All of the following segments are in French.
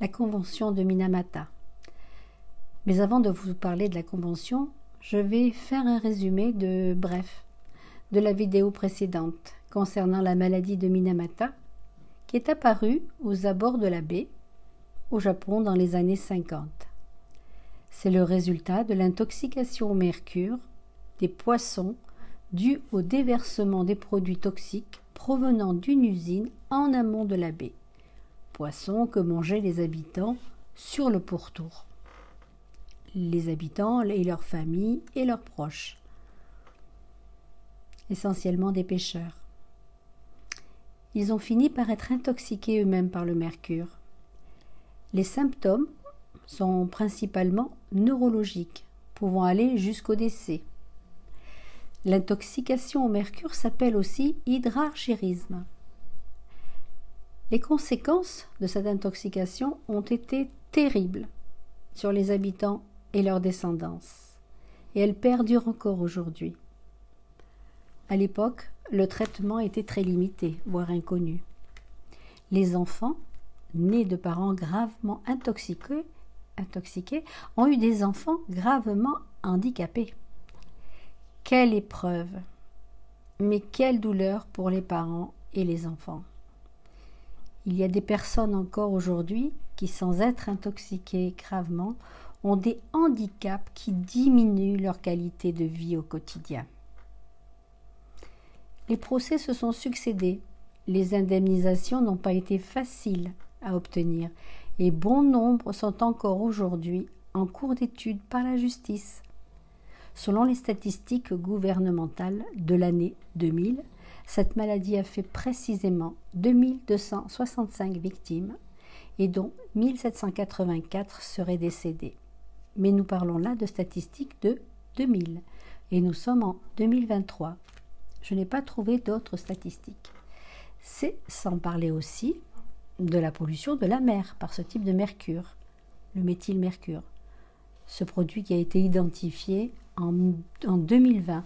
la convention de Minamata. Mais avant de vous parler de la convention, je vais faire un résumé bref de la vidéo précédente concernant la maladie de Minamata qui est apparue aux abords de la baie au Japon dans les années 50. C'est le résultat de l'intoxication au mercure des poissons due au déversement des produits toxiques provenant d'une usine en amont de la baie, poissons que mangeaient les habitants sur le pourtour. Les habitants et leurs familles et leurs proches, essentiellement des pêcheurs. Ils ont fini par être intoxiqués eux-mêmes par le mercure. Les symptômes sont principalement neurologiques, pouvant aller jusqu'au décès. L'intoxication au mercure s'appelle aussi hydrargyrisme. Les conséquences de cette intoxication ont été terribles sur les habitants et leur descendance, et elles perdurent encore aujourd'hui. À l'époque, le traitement était très limité, voire inconnu. Les enfants, nés de parents gravement intoxiqués, ont eu des enfants gravement handicapés. Quelle épreuve, mais quelle douleur pour les parents et les enfants. Il y a des personnes encore aujourd'hui qui, sans être intoxiquées gravement, ont des handicaps qui diminuent leur qualité de vie au quotidien. Les procès se sont succédés. Les indemnisations n'ont pas été faciles à obtenir et bon nombre sont encore aujourd'hui en cours d'étude par la justice. Selon les statistiques gouvernementales de l'année 2000, cette maladie a fait précisément 2265 victimes et dont 1784 seraient décédées. Mais nous parlons là de statistiques de 2000 et nous sommes en 2023. Je n'ai pas trouvé d'autres statistiques. C'est sans parler aussi de la pollution de la mer par ce type de mercure, le méthylmercure. Ce produit qui a été identifié en 2020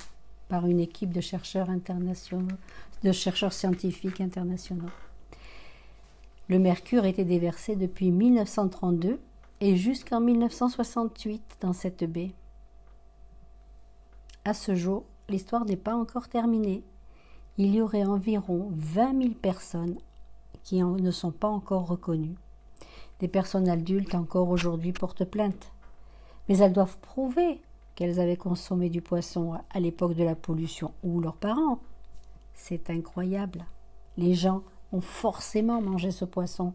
par une équipe de chercheurs internationaux, de chercheurs scientifiques internationaux. Le mercure était déversé depuis 1932 et jusqu'en 1968 dans cette baie. À ce jour, l'histoire n'est pas encore terminée. Il y aurait environ 20 000 personnes qui ne sont pas encore reconnues. Des personnes adultes encore aujourd'hui portent plainte. Mais elles doivent prouver qu'elles avaient consommé du poisson à l'époque de la pollution ou leurs parents. C'est incroyable. Les gens ont forcément mangé ce poisson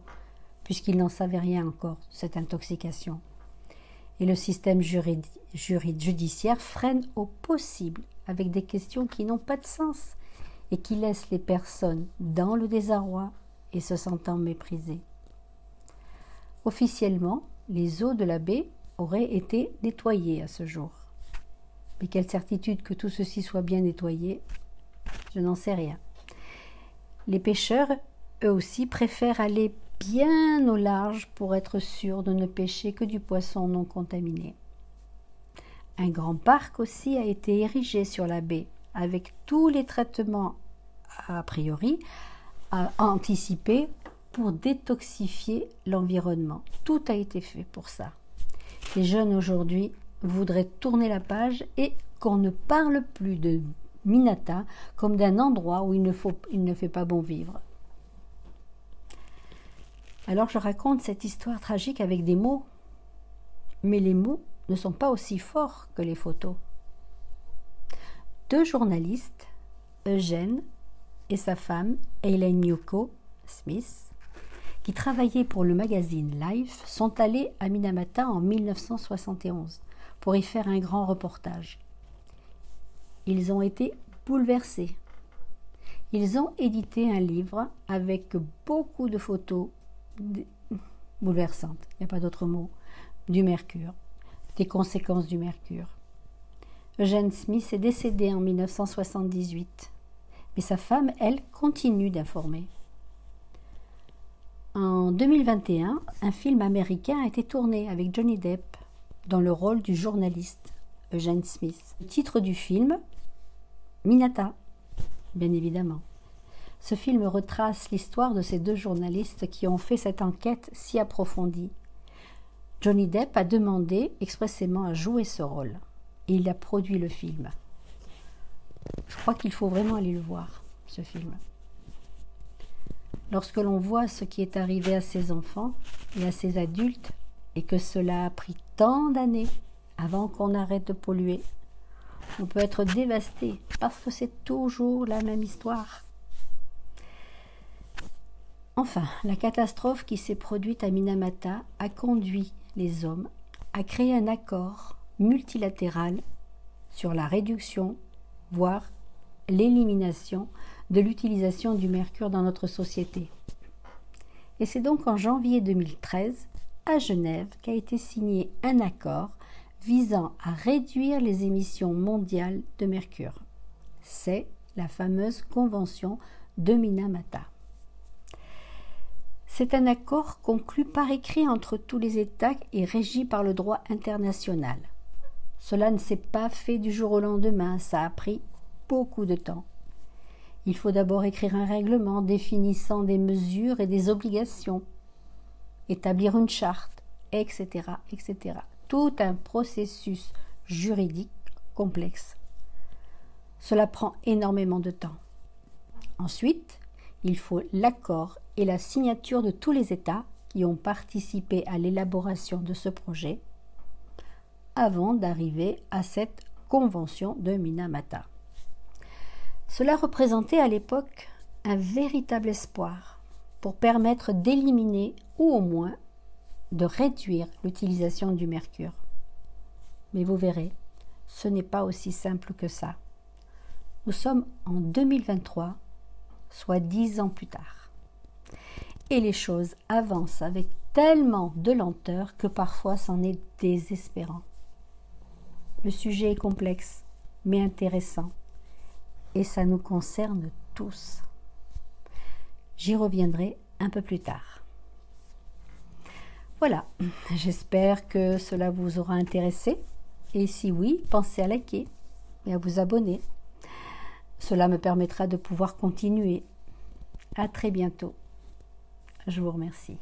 puisqu'ils n'en savaient rien encore, cette intoxication. Et le système judiciaire freine au possible avec des questions qui n'ont pas de sens et qui laissent les personnes dans le désarroi et se sentant méprisées. Officiellement, les eaux de la baie auraient été nettoyées à ce jour. Mais quelle certitude que tout ceci soit bien nettoyé, je n'en sais rien. Les pêcheurs, eux aussi, préfèrent aller bien au large pour être sûrs de ne pêcher que du poisson non contaminé. Un grand parc aussi a été érigé sur la baie, avec tous les traitements a priori anticipés pour détoxifier l'environnement. Tout a été fait pour ça. Les jeunes aujourd'hui voudraient tourner la page et qu'on ne parle plus de Minamata comme d'un endroit où il ne fait pas bon vivre. Alors je raconte cette histoire tragique avec des mots, mais les mots ne sont pas aussi forts que les photos. Deux journalistes, Eugene et sa femme, Elaine Yoko Smith, qui travaillaient pour le magazine Life, sont allés à Minamata en 1971 pour y faire un grand reportage. Ils ont été bouleversés. Ils ont édité un livre avec beaucoup de photos bouleversantes, il n'y a pas d'autre mot, du mercure, des conséquences du mercure. Eugene Smith est décédé en 1978, mais sa femme, elle, continue d'informer. En 2021, un film américain a été tourné avec Johnny Depp dans le rôle du journaliste Eugene Smith. Le titre du film, Minamata, bien évidemment. Ce film retrace l'histoire de ces deux journalistes qui ont fait cette enquête si approfondie. Johnny Depp a demandé expressément à jouer ce rôle et il a produit le film. Je crois qu'il faut vraiment aller le voir, ce film. Lorsque l'on voit ce qui est arrivé à ces enfants et à ces adultes et que cela a pris tant d'années avant qu'on arrête de polluer, on peut être dévasté parce que c'est toujours la même histoire. Enfin, la catastrophe qui s'est produite à Minamata a conduit les hommes à créer un accord multilatéral sur la réduction, voire l'élimination de l'utilisation du mercure dans notre société. Et c'est donc en janvier 2013, à Genève, qu'a été signé un accord visant à réduire les émissions mondiales de mercure. C'est la fameuse convention de Minamata. C'est un accord conclu par écrit entre tous les États et régi par le droit international. Cela ne s'est pas fait du jour au lendemain, ça a pris beaucoup de temps. Il faut d'abord écrire un règlement définissant des mesures et des obligations, établir une charte, etc., etc. Tout un processus juridique complexe. Cela prend énormément de temps. Ensuite, il faut l'accord et la signature de tous les États qui ont participé à l'élaboration de ce projet avant d'arriver à cette convention de Minamata. Cela représentait à l'époque un véritable espoir pour permettre d'éliminer ou au moins de réduire l'utilisation du mercure. Mais vous verrez, ce n'est pas aussi simple que ça. Nous sommes en 2023, soit 10 ans plus tard. Et les choses avancent avec tellement de lenteur que parfois c'en est désespérant. Le sujet est complexe, mais intéressant. Et ça nous concerne tous. J'y reviendrai un peu plus tard. Voilà, j'espère que cela vous aura intéressé. Et si oui, pensez à liker et à vous abonner. Cela me permettra de pouvoir continuer. À très bientôt. Je vous remercie.